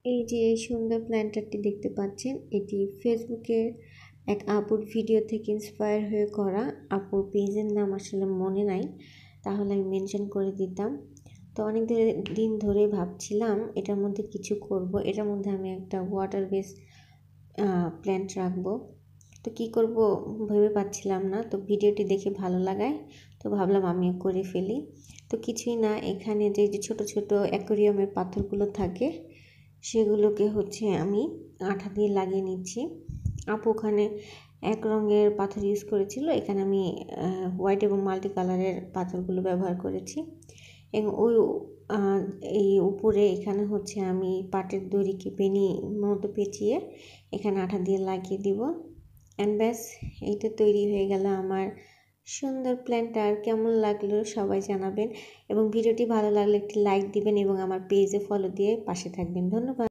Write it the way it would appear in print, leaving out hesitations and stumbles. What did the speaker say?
এই যে এই সুন্দর প্ল্যান্টারটি দেখতে পাচ্ছেন, এটি ফেসবুকের এক আপুর ভিডিও থেকে ইন্সপায়ার হয়ে করা। আপুর পেজের নাম আসলে মনে নাই, তাহলে আমি মেনশন করে দিতাম। তো অনেক দিন ধরে ভাবছিলাম এটার মধ্যে কিছু করব, এটার মধ্যে আমি একটা ওয়াটার বেস প্ল্যান্ট রাখবো। তো কি করব ভেবে পাচ্ছিলাম না, তো ভিডিওটি দেখে ভালো লাগায় তো ভাবলাম আমিও করে ফেলি। তো কিছুই না, এখানে যে যে ছোট ছোট অ্যাকোরিয়ামের পাথরগুলো থাকে সেগুলোকে আমি আঠা দিয়ে লাগিয়ে নিচ্ছি। আপু ওখানে এক রঙের পাথর ইউজ করেছিল, এখানে আমি হোয়াইট এবং মাল্টি কালারের পাথরগুলো ব্যবহার করেছি। এবং এই উপরে এখানে আমি পাটের দড়িকে বেনি মতো পেঁচিয়ে এখানে আঠা দিয়ে লাগিয়ে দিব। অ্যান্ড ব্যাস, এইটা তৈরি হয়ে গেল আমার সুন্দর প্ল্যান্টার। কেমন লাগলো সবাই জানাবেন, এবং ভিডিওটি ভালো লাগলে একটি লাইক দিবেন এবং আমার পেজে ফলো দিয়ে পাশে থাকবেন। ধন্যবাদ।